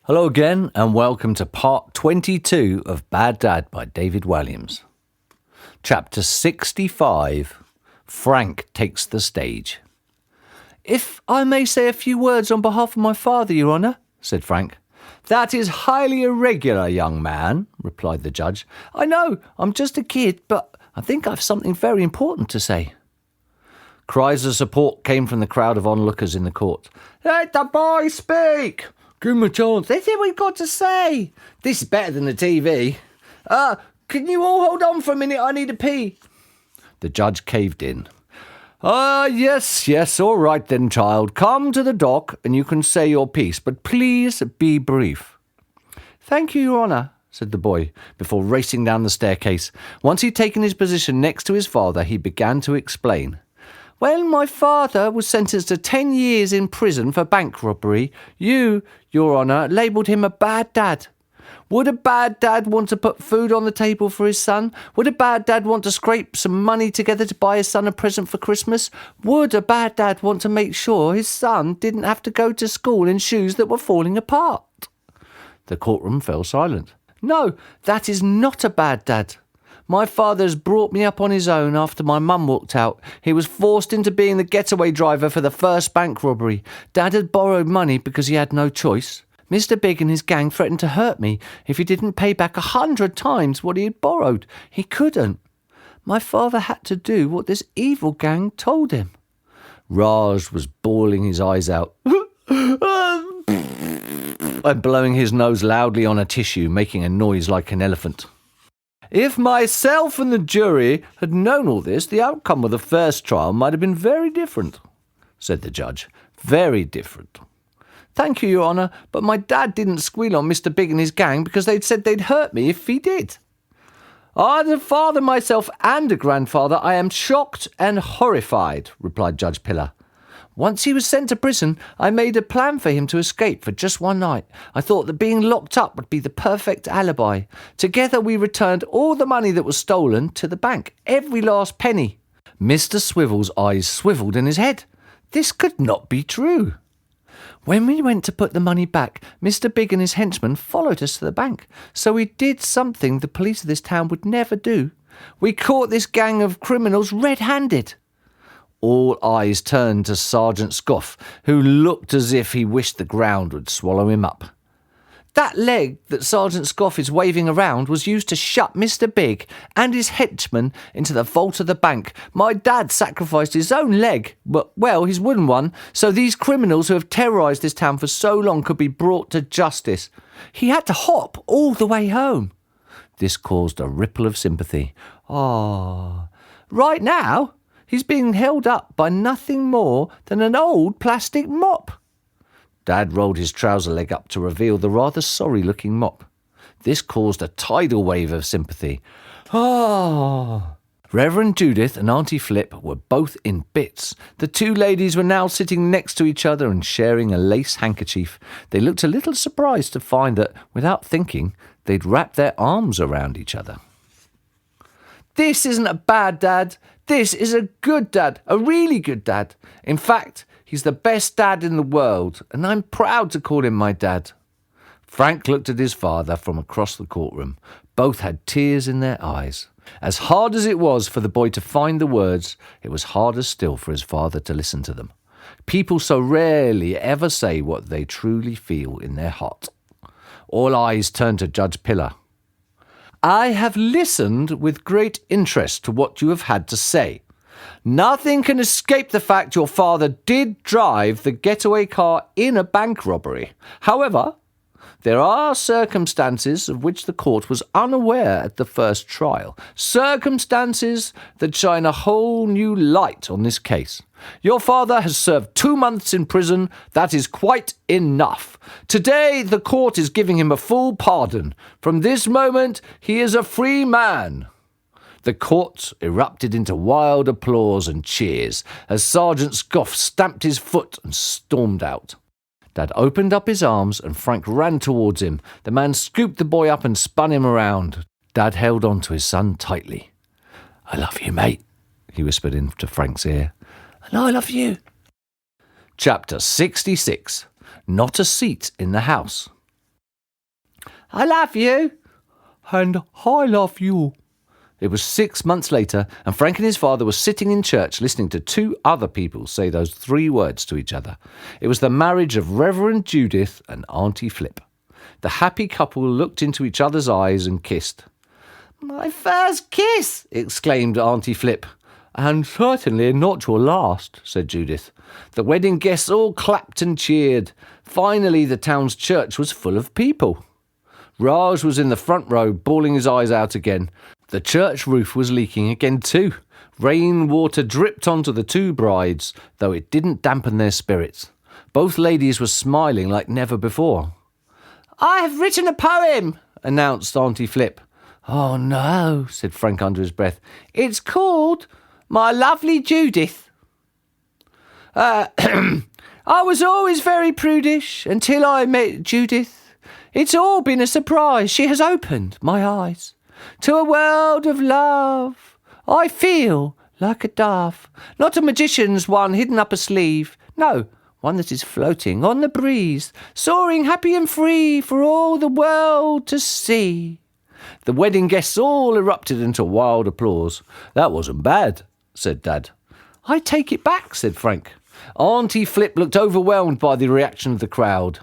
Hello again, and welcome to part 22 of Bad Dad by David Walliams. Chapter 65, Frank Takes the Stage. "If I may say a few words on behalf of my father, Your Honour," said Frank. "That is highly irregular, young man," replied the judge. "I know, I'm just a kid, but I think I've something very important to say." Cries of support came from the crowd of onlookers in the court. "Let the boy speak! Give him a chance. That's it we've got to say. This is better than the TV. Can you all hold on for a minute? I need a pee." The judge caved in. Yes, all right then, child. Come to the dock and you can say your piece, but please be brief." "Thank you, Your Honour," said the boy, before racing down the staircase. Once he'd taken his position next to his father, he began to explain. "When my father was sentenced to 10 years in prison for bank robbery, you, Your Honour, labelled him a bad dad. Would a bad dad want to put food on the table for his son? Would a bad dad want to scrape some money together to buy his son a present for Christmas? Would a bad dad want to make sure his son didn't have to go to school in shoes that were falling apart?" The courtroom fell silent. "No, that is not a bad dad. My father has brought me up on his own after my mum walked out. He was forced into being the getaway driver for the first bank robbery. Dad had borrowed money because he had no choice. Mr. Big and his gang threatened to hurt me if he didn't pay back 100 times what he had borrowed. He couldn't. My father had to do what this evil gang told him." Raj was bawling his eyes out and blowing his nose loudly on a tissue, making a noise like an elephant. "If myself and the jury had known all this, the outcome of the first trial might have been very different," said the judge. "Very different." "Thank you, Your Honour, but my dad didn't squeal on Mr. Big and his gang because they'd said they'd hurt me if he did. As a father myself and a grandfather, I am shocked and horrified," replied Judge Pillar. "Once he was sent to prison, I made a plan for him to escape for just one night. I thought that being locked up would be the perfect alibi. Together we returned all the money that was stolen to the bank, every last penny." Mr. Swivel's eyes swiveled in his head. This could not be true. "When we went to put the money back, Mr. Big and his henchmen followed us to the bank. So we did something the police of this town would never do. We caught this gang of criminals red-handed." All eyes turned to Sergeant Scoff, who looked as if he wished the ground would swallow him up. "That leg that Sergeant Scoff is waving around was used to shut Mr. Big and his henchmen into the vault of the bank. My dad sacrificed his own leg, his wooden one, so these criminals who have terrorised this town for so long could be brought to justice. He had to hop all the way home." This caused a ripple of sympathy. Right now, he's being held up by nothing more than an old plastic mop." Dad rolled his trouser leg up to reveal the rather sorry-looking mop. This caused a tidal wave of sympathy. Reverend Judith and Auntie Flip were both in bits. The two ladies were now sitting next to each other and sharing a lace handkerchief. They looked a little surprised to find that, without thinking, they'd wrapped their arms around each other. "This isn't a bad dad. This is a good dad, a really good dad. In fact, he's the best dad in the world, and I'm proud to call him my dad." Frank looked at his father from across the courtroom. Both had tears in their eyes. As hard as it was for the boy to find the words, it was harder still for his father to listen to them. People so rarely ever say what they truly feel in their heart. All eyes turned to Judge Pillar. "I have listened with great interest to what you have had to say. Nothing can escape the fact your father did drive the getaway car in a bank robbery. However, there are circumstances of which the court was unaware at the first trial. Circumstances that shine a whole new light on this case. Your father has served 2 months in prison. That is quite enough. Today, the court is giving him a full pardon. From this moment, he is a free man." The court erupted into wild applause and cheers as Sergeant Scoff stamped his foot and stormed out. Dad opened up his arms and Frank ran towards him. The man scooped the boy up and spun him around. Dad held on to his son tightly. "I love you, mate," he whispered into Frank's ear. "And I love you." Chapter 66. Not a Seat in the House. I love you. And I love you. It was 6 months later, and Frank and his father were sitting in church listening to two other people say those three words to each other. It was the marriage of Reverend Judith and Auntie Flip. The happy couple looked into each other's eyes and kissed. "My first kiss!" exclaimed Auntie Flip. "And certainly not your last," said Judith. The wedding guests all clapped and cheered. Finally, the town's church was full of people. Raj was in the front row, bawling his eyes out again. The church roof was leaking again too. Rain water dripped onto the two brides, though it didn't dampen their spirits. Both ladies were smiling like never before. "I have written a poem," announced Auntie Flip. "Oh no," said Frank under his breath. "It's called My Lovely Judith." I was always very prudish until I met Judith. It's all been a surprise. She has opened my eyes to a world of love. I feel like a dove, not a magician's one hidden up a sleeve. No, one that is floating on the breeze, soaring happy and free for all the world to see. The wedding guests all erupted into wild applause. "That wasn't bad," said Dad. "I take it back," said Frank. Auntie Flip looked overwhelmed by the reaction of the crowd.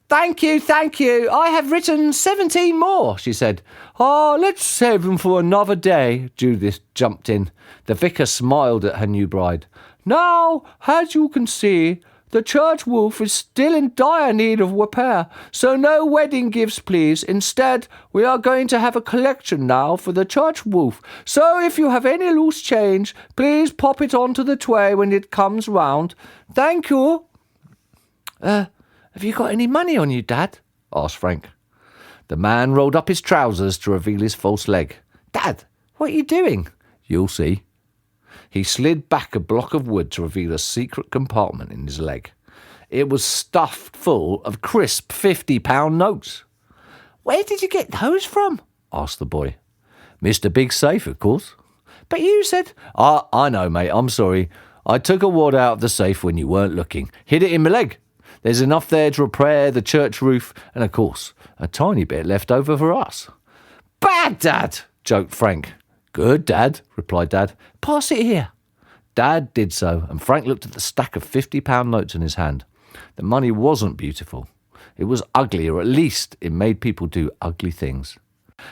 Thank you. I have written 17 more," she said. "Oh, let's save them for another day," Judith jumped in. The vicar smiled at her new bride. "Now, as you can see, the church roof is still in dire need of repair, so no wedding gifts, please. Instead, we are going to have a collection now for the church roof. So if you have any loose change, please pop it onto the tray when it comes round. Thank you." Have you got any money on you, Dad?" asked Frank. The man rolled up his trousers to reveal his false leg. "Dad, what are you doing?" "You'll see." He slid back a block of wood to reveal a secret compartment in his leg. It was stuffed full of crisp £50 notes. "Where did you get those from?" asked the boy. "Mr. Big Safe, of course." "But you said—" I know, mate, I'm sorry. I took a wad out of the safe when you weren't looking. Hid it in my leg. There's enough there to repair the church roof, and of course, a tiny bit left over for us." "Bad, Dad," joked Frank. "Good, Dad," replied Dad. "Pass it here." Dad did so, and Frank looked at the stack of £50 notes in his hand. The money wasn't beautiful. It was ugly, or at least it made people do ugly things.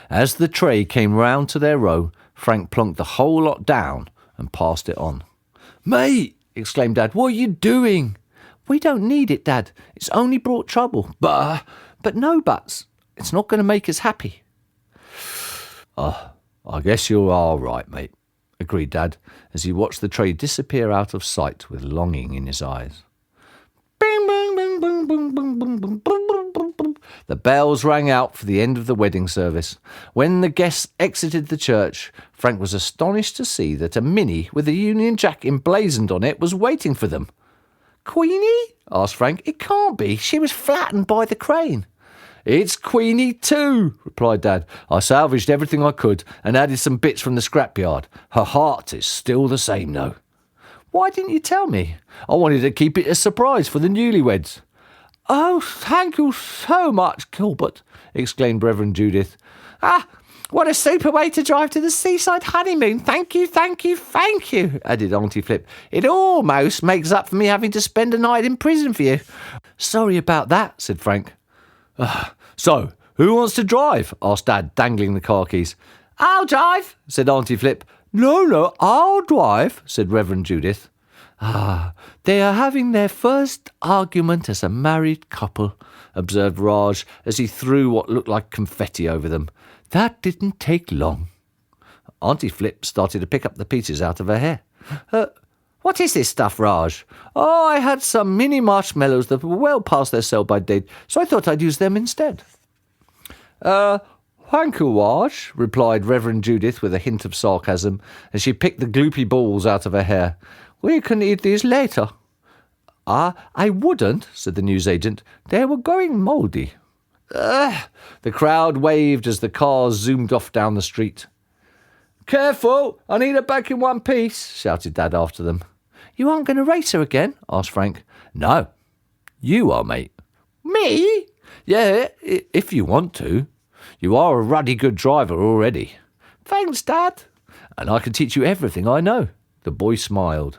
As the tray came round to their row, Frank plonked the whole lot down and passed it on. "Mate," exclaimed Dad, "what are you doing?" "We don't need it, Dad. It's only brought trouble." But no buts. It's not going to make us happy." I guess you are right, mate," agreed Dad, as he watched the tray disappear out of sight with longing in his eyes. Bing, bing, bing, bing, bing, bing, bing, bing, bing, bing, bing. The bells rang out for the end of the wedding service. When the guests exited the church, Frank was astonished to see that a Mini with a Union Jack emblazoned on it was waiting for them. "Queenie?" asked Frank. "It can't be. She was flattened by the crane." "It's Queenie too," replied Dad. "I salvaged everything I could and added some bits from the scrapyard. Her heart is still the same, though." "Why didn't you tell me?" "I wanted to keep it a surprise for the newlyweds." "Oh, thank you so much, Gilbert," exclaimed Reverend Judith. "What a super way to drive to the seaside honeymoon. Thank you, added Auntie Flip. "It almost makes up for me having to spend a night in prison for you." "Sorry about that," said Frank. So, who wants to drive?" asked Dad, dangling the car keys. "I'll drive," said Auntie Flip. No, I'll drive," said Reverend Judith. They are having their first argument as a married couple," observed Raj as he threw what looked like confetti over them. "That didn't take long." Auntie Flip started to pick up the pieces out of her hair. What is this stuff, Raj?" "Oh, I had some mini marshmallows that were well past their sell-by date, so I thought I'd use them instead." Thank you, Raj," replied Reverend Judith with a hint of sarcasm, as she picked the gloopy balls out of her hair. "We can eat these later." I wouldn't," said the newsagent. "They were going mouldy." The crowd waved as the cars zoomed off down the street. "Careful, I need her back in one piece," shouted Dad after them. "You aren't going to race her again?" asked Frank. "No. You are, mate." "Me?" Yeah, if you want to. You are a ruddy good driver already. Thanks, Dad. And I can teach you everything I know. The boy smiled.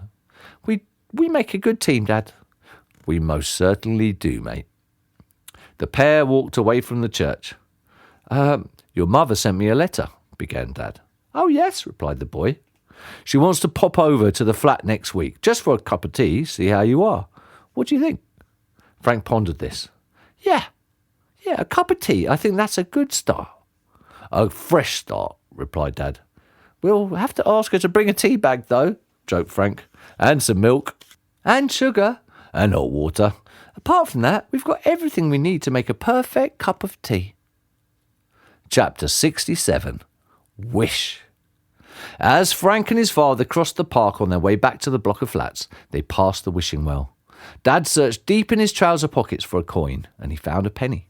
We make a good team, Dad. We most certainly do, mate. The pair walked away from the church. Your mother sent me a letter, began Dad. Oh, yes, replied the boy. She wants to pop over to the flat next week, just for a cup of tea, see how you are. What do you think? Frank pondered this. Yeah, a cup of tea. I think that's a good start. A fresh start, replied Dad. We'll have to ask her to bring a tea bag, though, joked Frank. And some milk. And sugar. And hot water. Apart from that, we've got everything we need to make a perfect cup of tea. Chapter 67. Wish. As Frank and his father crossed the park on their way back to the block of flats, they passed the wishing well. Dad searched deep in his trouser pockets for a coin, and he found a penny.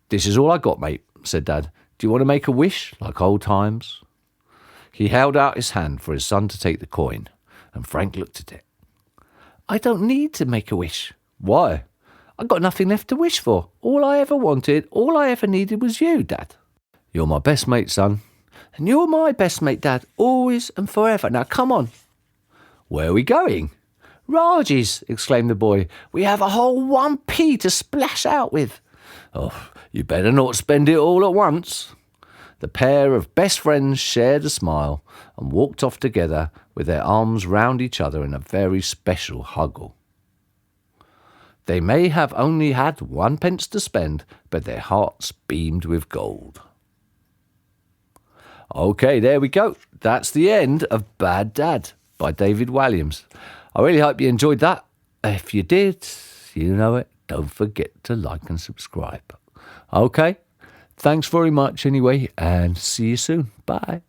This is all I got, mate, said Dad. Do you want to make a wish, like old times? He held out his hand for his son to take the coin, and Frank looked at it. I don't need to make a wish. Why? I've got nothing left to wish for. All I ever wanted, all I ever needed was you, Dad. You're my best mate, son. And you're my best mate, Dad, always and forever. Now, come on. Where are we going? Raji's, exclaimed the boy. We have a whole 1p to splash out with. Oh, you better not spend it all at once. The pair of best friends shared a smile and walked off together with their arms round each other in a very special huggle. They may have only had 1 pence to spend, but their hearts beamed with gold. Okay, there we go. That's the end of Bad Dad by David Walliams. I really hope you enjoyed that. If you did, you know it. Don't forget to like and subscribe. Okay, thanks very much anyway, and see you soon. Bye.